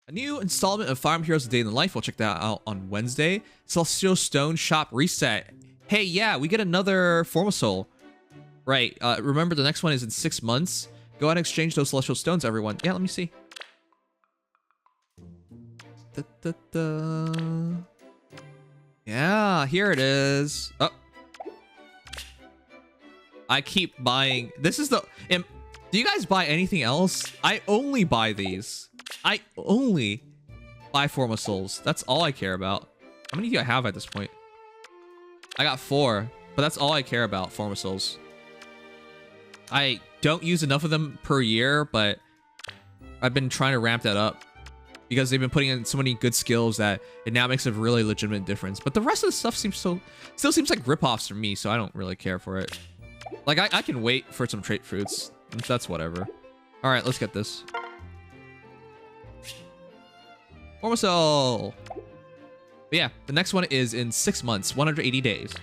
A new installment of Fire Emblem Heroes: A Day in the Life. We'll check that out on Wednesday. Celestial Stone Shop Reset. Hey, yeah, we get another Formosoul. Right. Remember, the next one is in 6 months. Go ahead and exchange those Celestial Stones, everyone. Yeah, let me see. Yeah, here it is. Oh. I keep buying. This is the... Do you guys buy anything else? I only buy these. I only buy Formosouls. That's all I care about. How many do I have at this point? I got 4, but that's all I care about, Formosouls. I don't use enough of them per year, but I've been trying to ramp that up because they've been putting in so many good skills that it now makes a really legitimate difference. But the rest of the stuff still seems like ripoffs for me, so I don't really care for it. Like, I can wait for some trait fruits. That's whatever. All right, let's get this. Formosoul. But yeah, the next one is in 6 months, 180 days.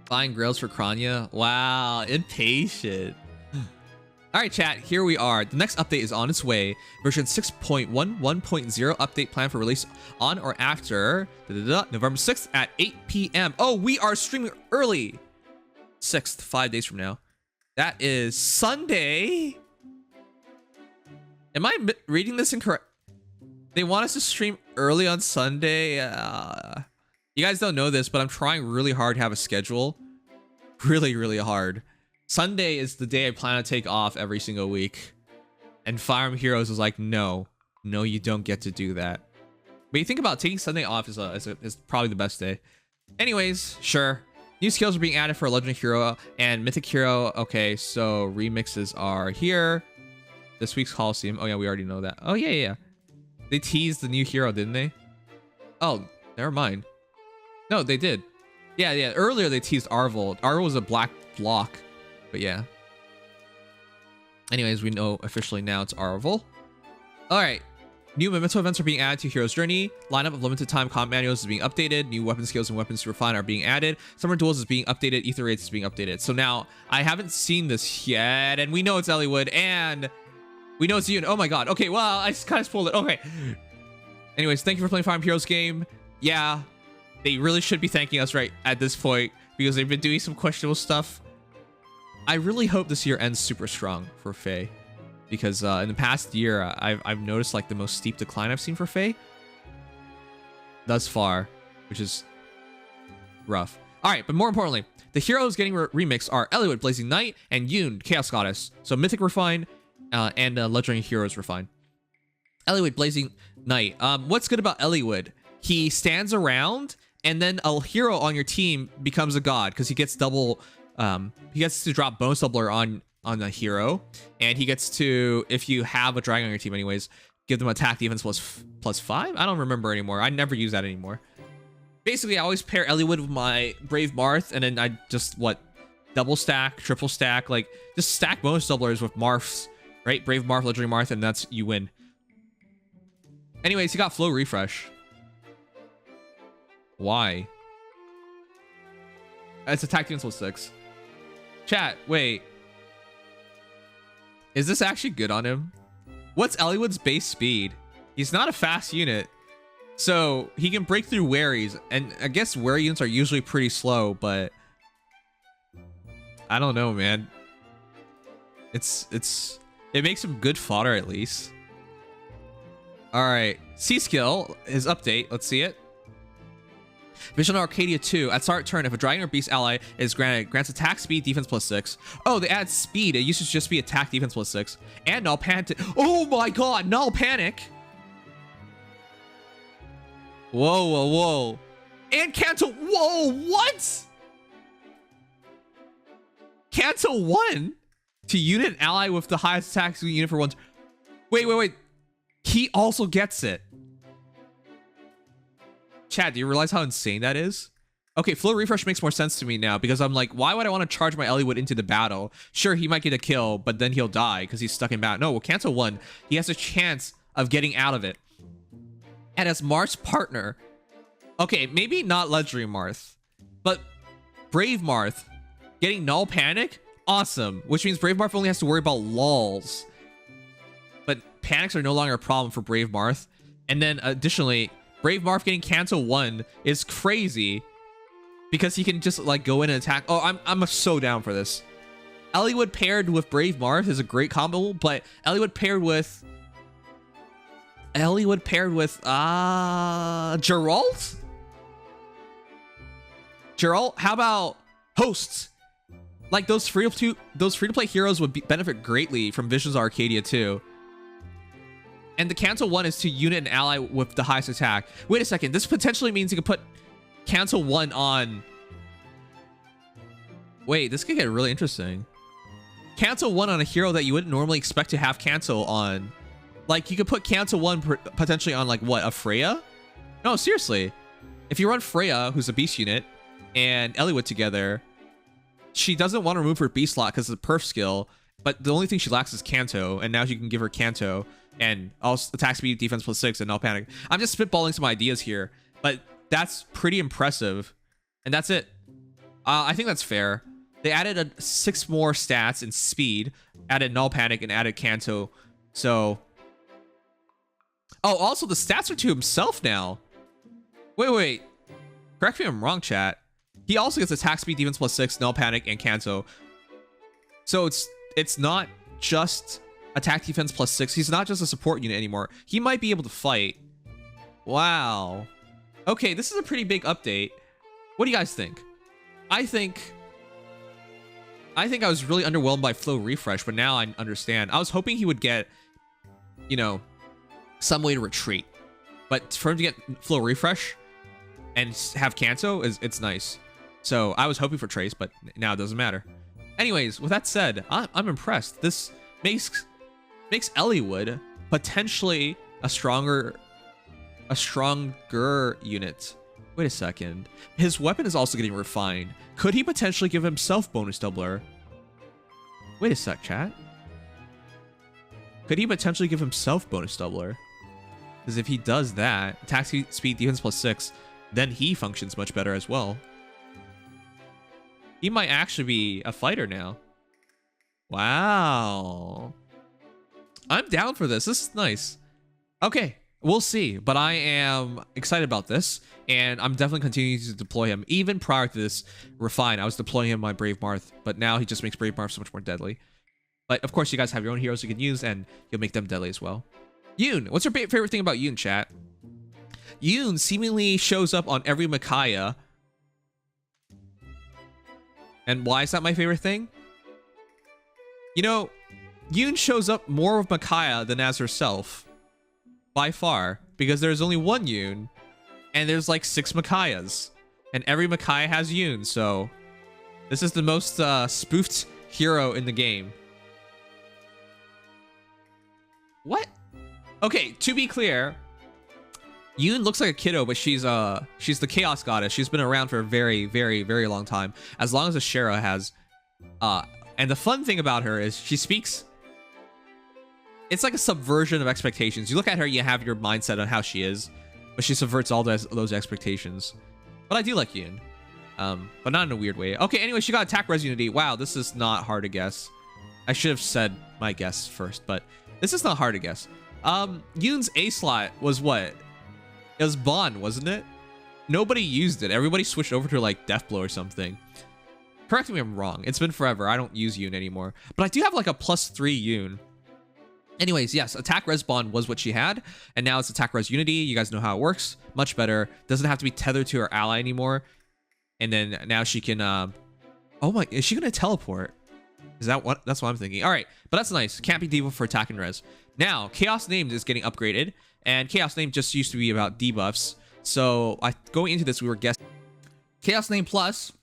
Buying grails for Kranya. Wow, impatient. All right, chat, here we are. The next update is on its way. Version 6.11.0 update planned for release on or after November 6th at 8 p.m. Oh, we are streaming early. 6th, 5 days from now. That is Sunday. Am I reading this incorrect? They want us to stream early on Sunday. You guys don't know this, but I'm trying really hard to have a schedule. Really, really hard. Sunday is the day I plan to take off every single week. And Fire Emblem Heroes was like, no, you don't get to do that. But you think about taking Sunday off is probably the best day. Anyways, sure. New skills are being added for Legendary Hero and Mythic Hero. Okay, so remixes are here. This week's Coliseum. Oh yeah, we already know that. Oh yeah. They teased the new hero, didn't they? Oh, never mind. No, they did. Yeah. Earlier they teased Arvold. Arvold was a black block, but yeah. Anyways, we know officially now it's Arvold. All right. New memento events are being added to Hero's Journey. Lineup of limited time combat manuals is being updated. New weapon skills and weapons to refine are being added. Summer duels is being updated. Ether rates is being updated. So now I haven't seen this yet, and we know it's Eliwood, and we know it's Yune. Oh my god. Okay, well, I kind of spoiled it. Okay. Anyways, thank you for playing Fire Emblem Heroes game. Yeah, they really should be thanking us right at this point because they've been doing some questionable stuff. I really hope this year ends super strong for FEH. Because in the past year, I've noticed like the most steep decline I've seen for FEH thus far, which is rough. All right, but more importantly, the heroes getting remixed are Eliwood, Blazing Knight, and Yune, Chaos Goddess. So Mythic Refine and Legendary Heroes Refine. Eliwood, Blazing Knight. What's good about Eliwood? He stands around, and then a hero on your team becomes a god because he gets double. He gets to drop bonus doubler on a hero, and he gets to, if you have a dragon on your team anyways, give them attack defense plus 5. I don't remember anymore. I never use that anymore. Basically, I always pair Eliwood with my Brave Marth, and then I just double stack, triple stack, like just stack bonus doublers with Marths, right? Brave Marth, Legendary Marth, and that's you win. Anyways, he got flow refresh. Why? It's attack defense plus 6. Chat, wait. Is this actually good on him? What's Eliwood's base speed? He's not a fast unit. So he can break through Waries. And I guess Wary units are usually pretty slow, but I don't know, man. It makes him good fodder at least. Alright. C skill, his update. Let's see it. Vision of Arcadia 2. At start turn, if a dragon or beast ally is grants attack speed defense plus 6. Oh, they add speed. It used to just be attack defense plus 6. And null panic. Oh my god, null panic. Whoa. And Canto. Whoa, what? Canto 1 to unit ally with the highest attack unit for once. Wait. He also gets it. Chad, do you realize how insane that is? Okay, flow refresh makes more sense to me now because I'm like, why would I want to charge my Eliwood into the battle? Sure, he might get a kill, but then he'll die because he's stuck in battle. No, well, cancel 1. He has a chance of getting out of it. And as Marth's partner, okay, maybe not Legendary Marth, but Brave Marth getting null panic, awesome. Which means Brave Marth only has to worry about lulls. But panics are no longer a problem for Brave Marth. And then additionally, Brave Marth getting cancel 1 is crazy because he can just like go in and attack. Oh, I'm so down for this. Eliwood paired with Brave Marth is a great combo, but Eliwood paired with Geralt? Geralt? How about Holst? Like those free to play heroes would benefit greatly from Visions of Arcadia too. And the cancel 1 is to unit an ally with the highest attack. Wait a second, this potentially means you could put cancel 1 on. Wait, this could get really interesting. Cancel 1 on a hero that you wouldn't normally expect to have cancel on. Like, you could put cancel 1 potentially on, like, what, a Freya? No, seriously. If you run Freya, who's a beast unit, and Eliwood together, she doesn't want to remove her beast slot because of the perf skill, but the only thing she lacks is Canto, and now you can give her Canto, and also attack speed, defense +6, and no panic. I'm just spitballing some ideas here, but that's pretty impressive, and that's it. I think that's fair. They added 6 more stats in speed, added null panic, and added Canto. So, oh, also the stats are to himself now. Wait. Correct me if I'm wrong, chat. He also gets attack speed, defense +6, null panic, and Canto. So it's not just attack defense +6. He's not just a support unit anymore. He might be able to fight. Wow. Okay, this is a pretty big update. What do you guys think? I think I was really underwhelmed by Flow Refresh, but now I understand. I was hoping he would get, you know, some way to retreat. But for him to get Flow Refresh and have Canto, it's nice. So I was hoping for Trace, but now it doesn't matter. Anyways, with that said, I'm impressed. This makes Eliwood potentially a stronger unit. Wait a second. His weapon is also getting refined. Could he potentially give himself bonus doubler? Wait a sec, chat. Could he potentially give himself bonus doubler? Because if he does that, attack speed, defense +6, then he functions much better as well. He might actually be a fighter now. Wow. I'm down for this. This is nice. Okay. We'll see, but I am excited about this, and I'm definitely continuing to deploy him. Even prior to this refine, I was deploying him my Brave Marth, but now he just makes Brave Marth so much more deadly. But of course, you guys have your own heroes you can use, and you'll make them deadly as well. Yune, what's your favorite thing about Yune, chat? Yune seemingly shows up on every Micaiah. And why is that my favorite thing? You know, Yune shows up more of Micaiah than as herself. By far, because there's only one Yune, and there's like 6 Micaiahs, and every Micaiah has Yune, so this is the most spoofed hero in the game. What? Okay, to be clear, Yune looks like a kiddo, but she's the Chaos Goddess. She's been around for a very, very, very long time, as long as Ashera has. And the fun thing about her is she speaks. It's like a subversion of expectations. You look at her, you have your mindset on how she is, but she subverts all those expectations. But I do like Yune, but not in a weird way. Okay, anyway, she got attack res unity. Wow, this is not hard to guess. I should have said my guess first, but this is not hard to guess. Yune's A slot was what? It was Bond, wasn't it? Nobody used it. Everybody switched over to like Deathblow or something. Correct me if I'm wrong. It's been forever. I don't use Yune anymore, but I do have like a +3 Yune. Anyways, yes, attack res bond was what she had, and now it's attack res unity. You guys know how it works. Much better. Doesn't have to be tethered to her ally anymore. And then now she can, oh my, is she gonna teleport? Is that what? That's what I'm thinking. All right, but that's nice. Can't be debuff for attack and res. Now, Chaos Named is getting upgraded, and Chaos Named just used to be about debuffs. So going into this, we were guessing. Chaos Named Plus,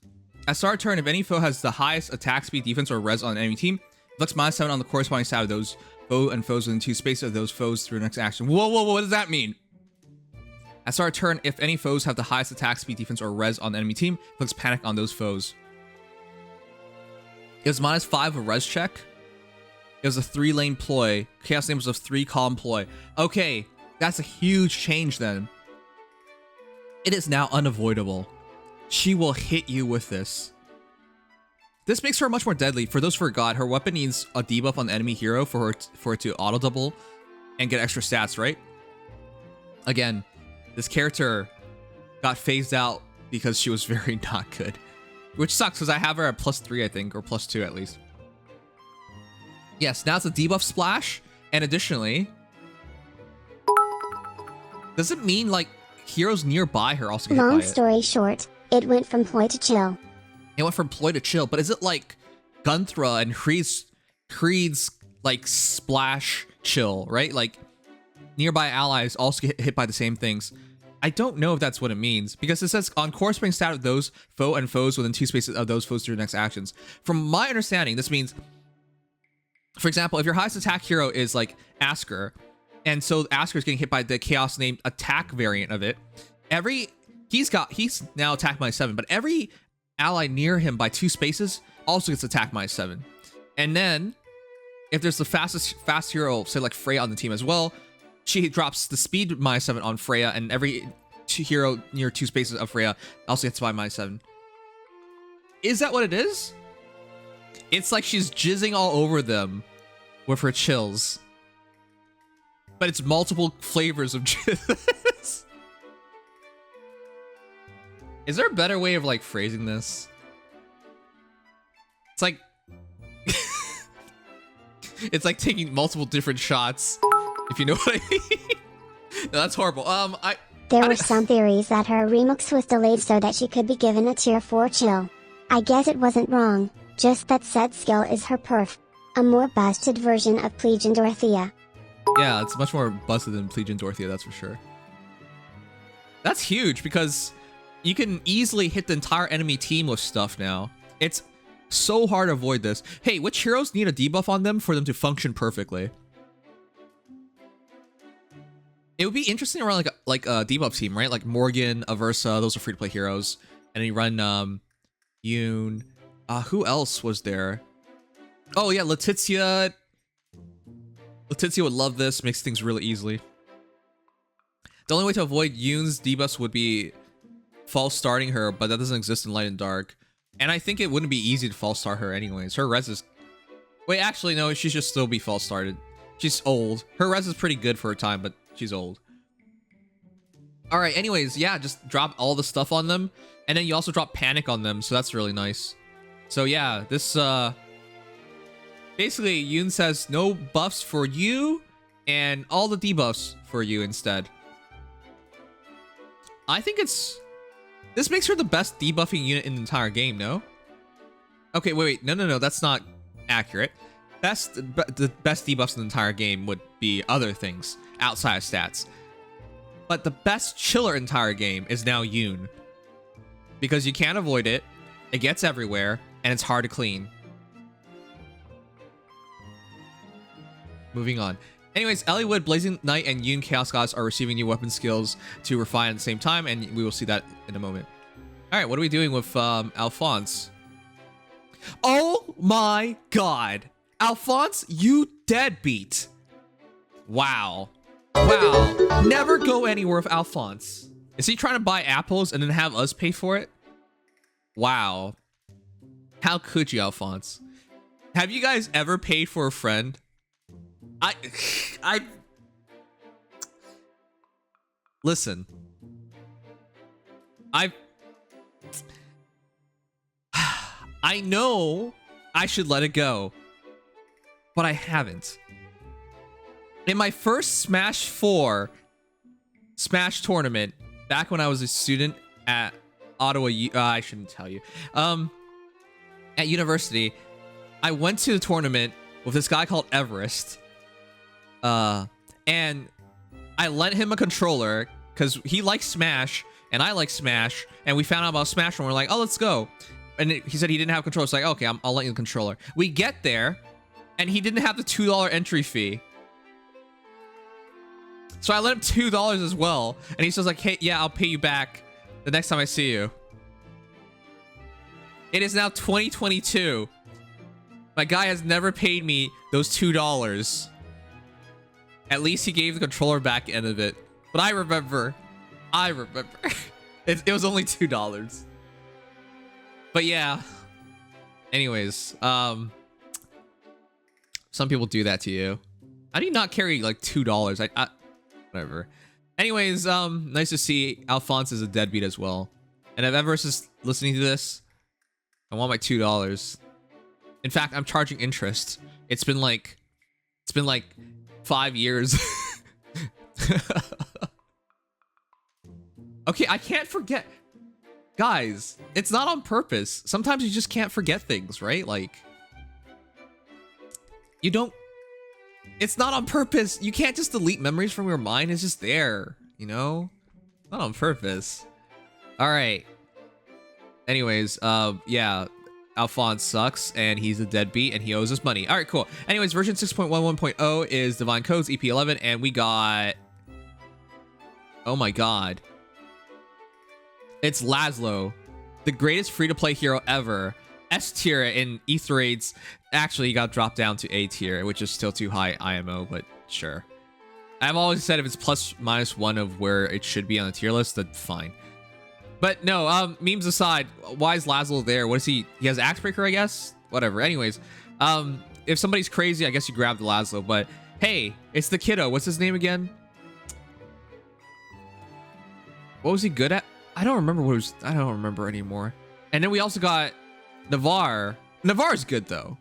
at start of turn, if any foe has the highest attack speed, defense, or res on an enemy team, inflicts -7 on the corresponding side of those foe and foes within 2 spaces of those foes through the next action. Whoa, what does that mean? At start of turn, if any foes have the highest attack, speed, defense, or res on the enemy team, inflicts panic on those foes. It was -5 a res check. It was a 3-lane ploy. Chaos Name was a 3-column ploy. Okay, that's a huge change then. It is now unavoidable. She will hit you with this. This makes her much more deadly. For those who forgot, her weapon needs a debuff on the enemy hero for it to auto double. and get extra stats, right? Again, this character got phased out because she was very not good, which sucks because I have her at +3, I think, or +2 at least. Yes, now it's a debuff splash, and additionally, does it mean like heroes nearby her also get hit by it? Long story short, it went from ploy to chill. It went from ploy to chill, but is it like Gunthra and Creed's like splash chill, right? Like nearby allies also get hit by the same things. I don't know if that's what it means, because it says on corresponding stat of those foe and foes within 2 spaces of those foes through the next actions. From my understanding, this means, for example, if your highest attack hero is like Asker, and so Asker is getting hit by the chaos named attack variant of it, he's now attack -7, but every ally near him by 2 spaces also gets attack -7. And then if there's the fast hero, say like Freya on the team as well, she drops the speed -7 on Freya, and every hero near 2 spaces of Freya also gets by -7. Is that what it is? It's like she's jizzing all over them with her chills. But it's multiple flavors of jizz. Is there a better way of like phrasing this? It's like it's like taking multiple different shots, if you know what I mean. No, that's horrible. There were some theories that her remix was delayed so that she could be given a tier 4 chill. I guess it wasn't wrong, just that said skill is her perf. A more busted version of Plegian Dorothea. Yeah, it's much more busted than Plegian Dorothea, that's for sure. That's huge, because you can easily hit the entire enemy team with stuff now. It's so hard to avoid this. Hey, which heroes need a debuff on them for them to function perfectly? It would be interesting around like a debuff team, right? Like Morgan, Aversa, those are free-to-play heroes. And then you run Yune. Who else was there? Oh yeah, Letizia. Letizia would love this, makes things really easily. The only way to avoid Yune's debuffs would be false starting her, but that doesn't exist in Light and Dark. And I think it wouldn't be easy to false start her anyways. Her res is... Wait, actually, no, she should still be false started. She's old. Her res is pretty good for her time, but she's old. Alright, anyways, yeah, just drop all the stuff on them. And then you also drop Panic on them, so that's really nice. So yeah, this, basically, Yune says no buffs for you, and all the debuffs for you instead. I think it's... This makes her the best debuffing unit in the entire game, no? Okay, wait, no, that's not accurate. The best debuffs in the entire game would be other things, outside of stats. But the best chiller entire game is now Yune. Because you can't avoid it, it gets everywhere, and it's hard to clean. Moving on. Anyways, Eliwood, Blazing Knight, and Yune Chaos Goddess are receiving new weapon skills to refine at the same time, and we will see that in a moment. Alright, what are we doing with Alfonse? Oh my god! Alfonse, you deadbeat! Wow. Wow. Never go anywhere with Alfonse. Is he trying to buy apples and then have us pay for it? Wow. How could you, Alfonse? Have you guys ever paid for a friend? Listen. I know I should let it go, but I haven't. In my first Smash 4 Smash tournament, back when I was a student at Ottawa, I shouldn't tell you, at university, I went to the tournament with this guy called Everest, and I lent him a controller because he likes Smash and I like Smash, and we found out about Smash and we're like, oh, let's go. And he said he didn't have a controller. It's like, okay, I'll lend you the controller. We get there, and he didn't have the $2 entry fee. So I lent him $2 as well, and he says like, hey, yeah, I'll pay you back the next time I see you. It is now 2022. My guy has never paid me those $2. At least he gave the controller back at the end of it. But I remember. It was only $2. But yeah. Anyways, some people do that to you. How do you not carry like $2? Whatever. Anyways, nice to see Alfonse is a deadbeat as well. And if Everest is listening to this, I want my $2. In fact, I'm charging interest. It's been like 5 years. Okay, I can't forget. Guys, it's not on purpose. Sometimes you just can't forget things, right? Like, you don't... It's not on purpose. You can't just delete memories from your mind. It's just there, you know? Not on purpose. All right. Anyways, yeah. Alfonse sucks, and he's a deadbeat, and he owes us money. All right, cool. Anyways, version 6.11.0 is Divine Codes, EP11, and we got... Oh my god. It's Laszlo, the greatest free-to-play hero ever. S tier in Ether Raids. Actually, he got dropped down to A tier, which is still too high IMO, but sure. I've always said if it's plus minus one of where it should be on the tier list, then fine. But no, memes aside, why is Laszlo there? What is he? He has Axe Breaker, I guess? Whatever. Anyways, if somebody's crazy, I guess you grab the Laszlo. But hey, it's the kiddo. What's his name again? What was he good at? I don't remember what it was. I don't remember anymore. And then we also got Navarre. Navarre's good though.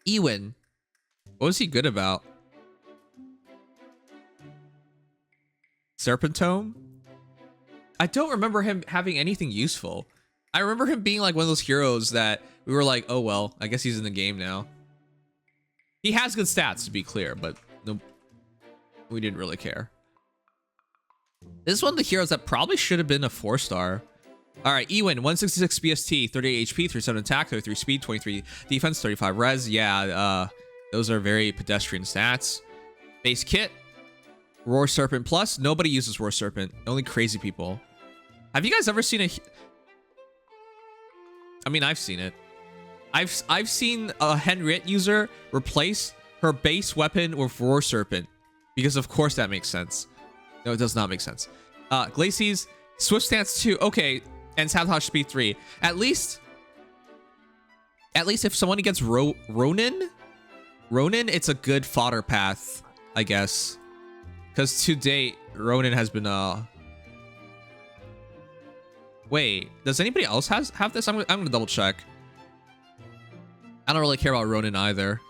Ewan. What was he good about? Serpentome? I don't remember him having anything useful. I remember him being like one of those heroes that we were like, oh well, I guess he's in the game now. He has good stats, to be clear, but no, we didn't really care. This is one of the heroes that probably should have been a 4-star. All right, Ewan, 166 BST, 38 HP, 37 attack, 33 speed, 23 defense, 35 res. Yeah, those are very pedestrian stats. Base kit, Roar Serpent Plus. Nobody uses Roar Serpent, only crazy people. Have you guys ever seen a... I mean, I've seen it. I've seen a Henriette user replace her base weapon with Roar Serpent. Because of course that makes sense. No, it does not make sense. Glacies, Swift Stance 2, okay, and Sabotage Speed 3. At least if someone gets Ronin, it's a good fodder path, I guess. Because to date, Ronin has been Wait, does anybody else have this? I'm gonna double check. I don't really care about Ronin either.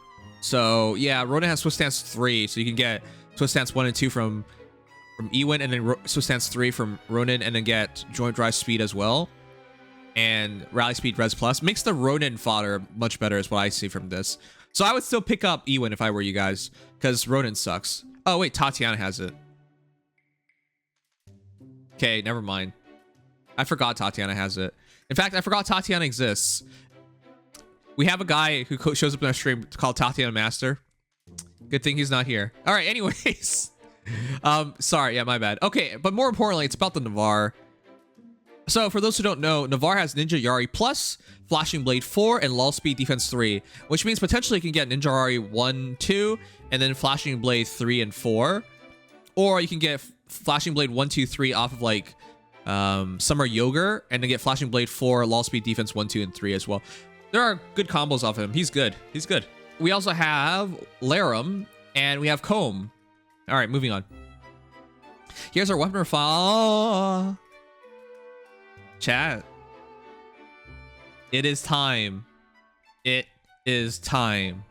So yeah, Ronin has Swift Stance 3, so you can get Swift Stance 1 and 2 from Ewan, and then Swift Stance 3 from Ronin, and then get Joint Drive Speed as well. And Rally Speed Res Plus. Makes the Ronin fodder much better is what I see from this. So I would still pick up Ewan if I were you guys, because Ronin sucks. Oh wait, Tatiana has it. Okay, never mind. I forgot Tatiana has it. In fact, I forgot Tatiana exists. We have a guy who shows up in our stream called Tatiana Master. Good thing he's not here. All right, anyways. Sorry, yeah, my bad. Okay, but more importantly, it's about the Navarre. So for those who don't know, Navarre has Ninja Yari plus Flashing Blade 4 and Lull Speed Defense 3, which means potentially you can get Ninja Yari 1, 2, and then Flashing Blade 3 and 4. Or you can get Flashing Blade 1, 2, 3 off of like Summer Yogurt, and then get Flashing Blade 4, Lull Speed Defense 1, 2, and 3 as well. There are good combos off him. He's good. He's good. We also have Larum, and we have Comb. All right, moving on. Here's our weapon profile. Chat. It is time. It is time.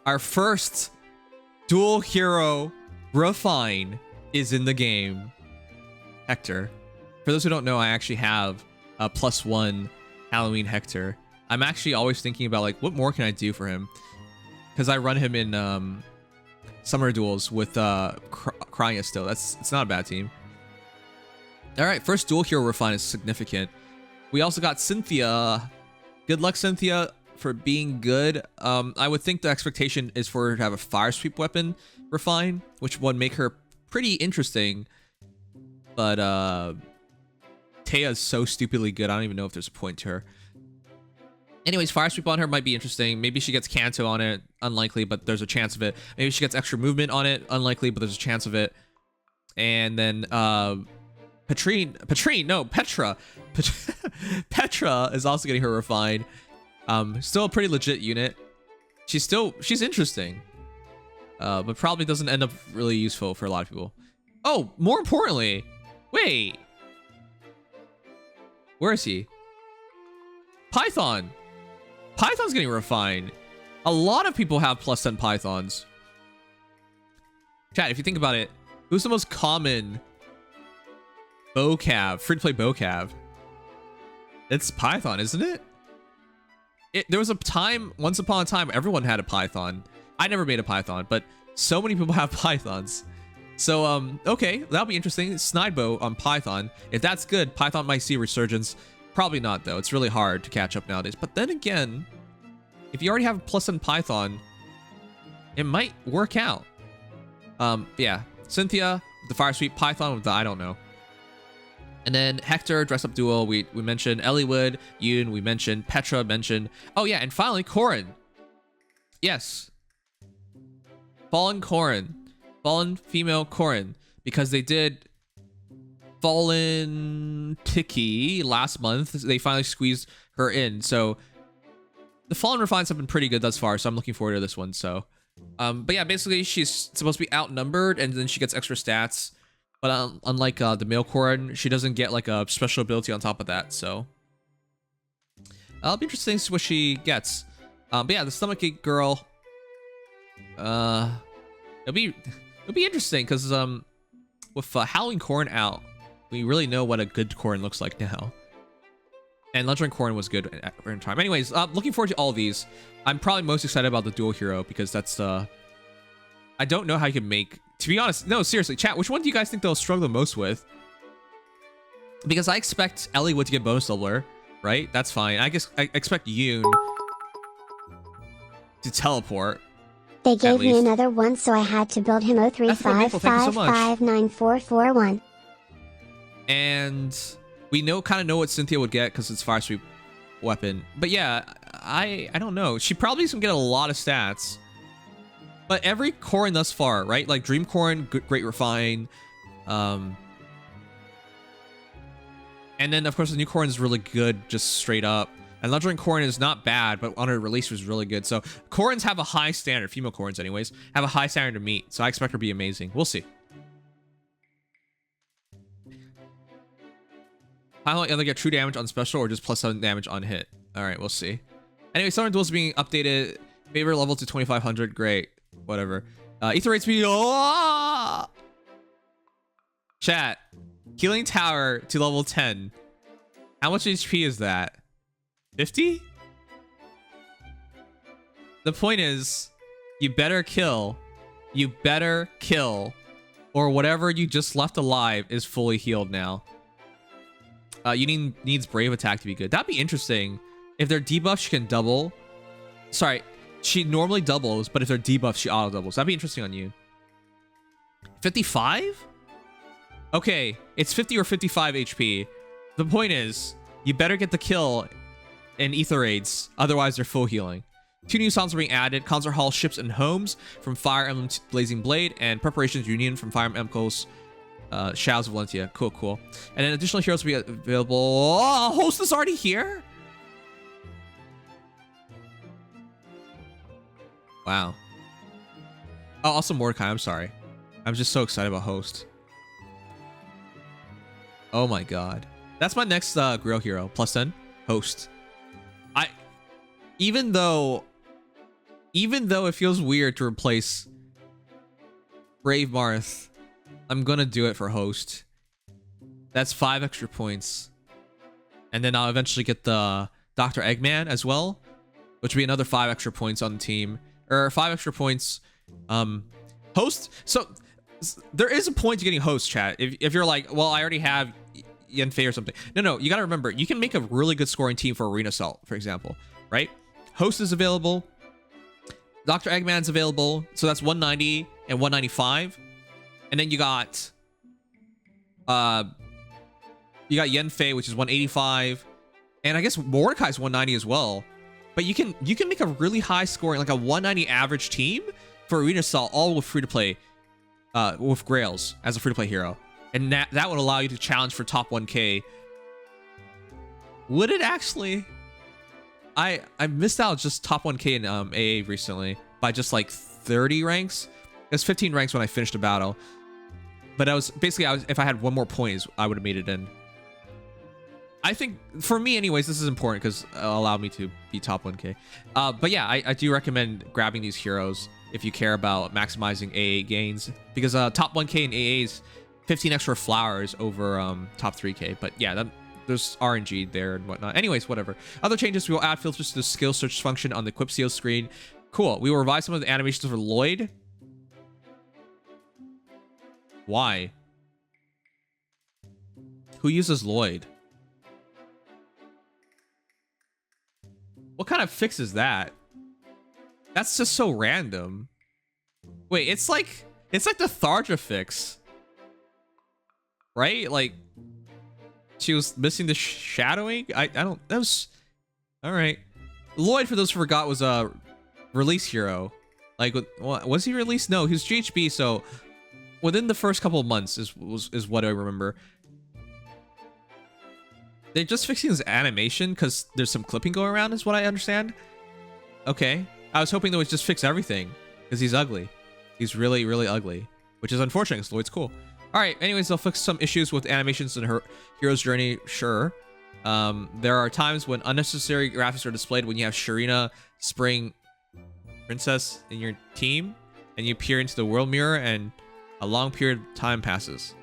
Our first dual hero refine is in the game. Hector. For those who don't know, I actually have a +1 Halloween Hector. I'm actually always thinking about like, what more can I do for him? Because I run him in summer duels with Crying still. It's not a bad team. All right, first dual hero refine is significant. We also got Cynthia. Good luck, Cynthia, for being good. I would think the expectation is for her to have a fire sweep weapon refine, which would make her pretty interesting. But Taya is so stupidly good. I don't even know if there's a point to her. Anyways, fire sweep on her might be interesting. Maybe she gets Kanto on it. Unlikely, but there's a chance of it. Maybe she gets extra movement on it. Unlikely, but there's a chance of it. And then Petra. Petra is also getting her refined. Still a pretty legit unit. she's interesting. But probably doesn't end up really useful for a lot of people. Oh, more importantly, wait. Where is he? Python. Python's getting refined. A lot of people have plus 10 Pythons. Chat, if you think about it, who's the most common bocav, free-to-play bocav? It's Python, isn't it? There was a time, once upon a time, everyone had a Python. I never made a Python, but so many people have Pythons. So, okay, that'll be interesting. Snidebow on Python. If that's good, Python might see a resurgence. Probably not, though. It's really hard to catch up nowadays. But then again, if you already have a plus in Python, it might work out. Yeah. Cynthia, the Fire Sweep, Python with the I don't know. And then Hector, Dress Up Duel, we mentioned. Eliwood, Yune, we mentioned. Petra mentioned. Oh, yeah, and finally, Corrin. Yes. Fallen Corrin. Fallen female Corrin. Because they did Fallen Tiki last month. They finally squeezed her in. So the Fallen refines have been pretty good thus far. So I'm looking forward to this one. So, but yeah, basically she's supposed to be outnumbered and then she gets extra stats. But unlike the male Corrin, she doesn't get like a special ability on top of that. So it'll be interesting to see what she gets. But yeah, the Stomachache girl. It'll be interesting because with Howling Corrin out, we really know what a good Corrin looks like now. And Legendary Corrin was good at time. Anyways, looking forward to all of these. I'm probably most excited about the dual hero because that's I don't know how you can make. To be honest, no, seriously, chat. Which one do you guys think they'll struggle the most with? Because I expect Eliwood to get bonus doubler, right? That's fine. I guess I expect Yune to teleport. They gave me another one, so I had to build him 035559441. And we kind of know what Cynthia would get because it's Fire Sweep weapon. But yeah, I don't know. She probably is gonna get a lot of stats. But every Corrin thus far, right? Like Dream Corrin, Great Refine. And then, of course, the new Corrin is really good, just straight up. And Legendary Corrin is not bad, but on her release was really good. So Corrins have a high standard, female Corrins anyways, have a high standard to meet. So I expect her to be amazing. We'll see. I don't either get true damage on special or just plus 7 damage on hit. All right, we'll see. Anyway, Southern Duels being updated. Favorite level to 2500. Great. Whatever. Ether rate speed. Oh! Chat. Healing Tower to level 10. How much HP is that? 50? The point is, you better kill. You better kill. Or whatever you just left alive is fully healed now. You needs Brave Attack to be good. That'd be interesting. If they're debuffed, she can double. Sorry, she normally doubles, but if they're debuffed, she auto doubles. That'd be interesting on you. 55? Okay, it's 50 or 55 HP. The point is, you better get the kill in Ether Raids, otherwise they're full healing. 2 new songs are being added: Concert Hall Ships and Homes from Fire Emblem Blazing Blade, and Preparations Union from Fire Emblem Shadows of Valentia. Cool, cool. And then additional heroes will be available. Oh, Holst is already here? Wow. Oh, also Mordecai, I'm sorry. I'm just so excited about Holst. Oh my god. That's my next grill hero. Plus 10. Holst. Even though it feels weird to replace Brave Marth, I'm gonna do it for Holst. That's 5 extra points. And then I'll eventually get the Dr. Eggman as well, which will be another 5 extra points on the team. Or 5 extra points. Holst. So there is a point to getting Holst, chat. If you're like, well, I already have Yenfei or something. No, you gotta remember, you can make a really good scoring team for Arena Assault, for example, right? Holst is available. Dr. Eggman's available. So that's 190 and 195. And then you got Yenfei, which is 185. And I guess Mordecai's 190 as well. But you can make a really high scoring, like a 190 average team for Arena Assault, all with free to play, with Grails as a free to play hero. And that would allow you to challenge for top 1K. Would it actually? I missed out just top 1K in AA recently by just like 30 ranks. It was 15 ranks when I finished a battle. But I was basically, if I had one more point, I would have made it in. I think for me anyways, this is important because it'll allow me to be top 1K. But yeah, I do recommend grabbing these heroes if you care about maximizing AA gains, because top 1K in AA is 15 extra flowers over top 3K. But yeah, there's RNG there and whatnot. Anyways, whatever. Other changes, we will add filters to the skill search function on the equip seal screen. Cool. We will revise some of the animations for Lloyd. Why? Who uses Lloyd? What kind of fix is that? That's just so random. Wait, it's like the Tharja fix, right? Like she was missing the shadowing. I don't. That was all right. Lloyd, for those who forgot, was a release hero. Like, was he released? No, he was GHB. So within the first couple of months is what I remember. They're just fixing his animation because there's some clipping going around, is what I understand. Okay. I was hoping they would just fix everything because he's ugly. He's really, really ugly, which is unfortunate because Lloyd's cool. All right. Anyways, they'll fix some issues with animations in her hero's journey. Sure. There are times when unnecessary graphics are displayed when you have Sharina Spring Princess in your team and you peer into the world mirror and a long period of time passes.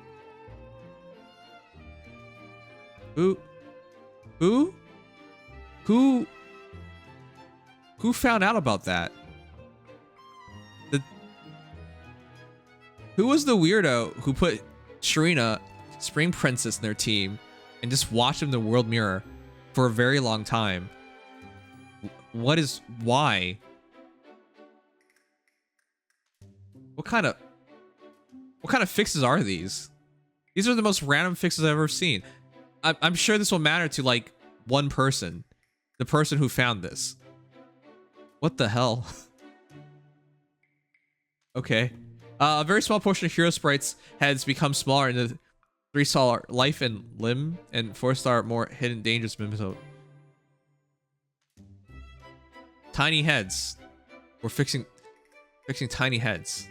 Who found out about that? Who was the weirdo who put Sharina, Spring Princess, in their team and just watched them in the world mirror for a very long time? Why? What kind of fixes are these? These are the most random fixes I've ever seen. I'm sure this will matter to like one person, the person who found this. What the hell? Okay. A very small portion of hero sprites' heads become smaller in the 3-star life and limb and 4-star more hidden dangerous mimic. Tiny heads. We're fixing tiny heads.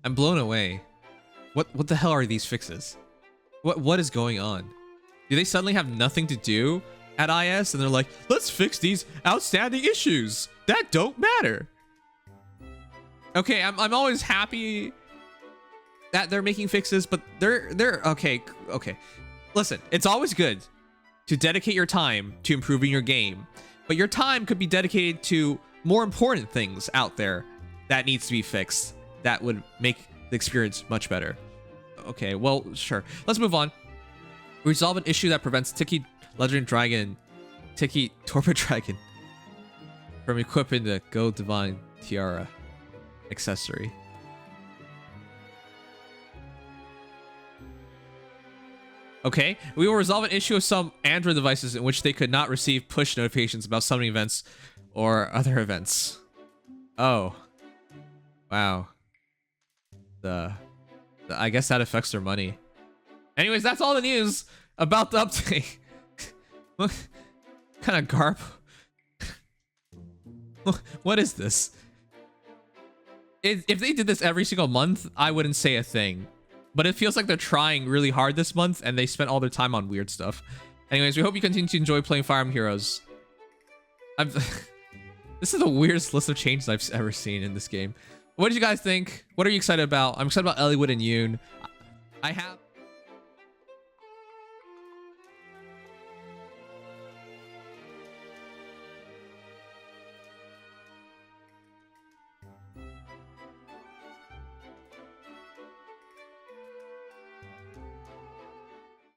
I'm blown away. What the hell are these fixes? What is going on? Do they suddenly have nothing to do at IS and they're like, let's fix these outstanding issues that don't matter? Okay, I'm always happy that they're making fixes, but they're okay. Listen, it's always good to dedicate your time to improving your game, but your time could be dedicated to more important things out there that needs to be fixed that would make the experience much better. Okay, well, sure. Let's move on. Resolve an issue that prevents Tiki Legend Dragon, Tiki Torpid Dragon from equipping the Go Divine Tiara accessory. Okay, we will resolve an issue of some Android devices in which they could not receive push notifications about summoning events or other events. Oh. Wow. I guess that affects their money. Anyways, that's all the news about the update. What kind of garb? What is this? If they did this every single month, I wouldn't say a thing. But it feels like they're trying really hard this month and they spent all their time on weird stuff. Anyways, we hope you continue to enjoy playing Fire Emblem Heroes. This is the weirdest list of changes I've ever seen in this game. What did you guys think? What are you excited about? I'm excited about Eliwood and Yune. I have...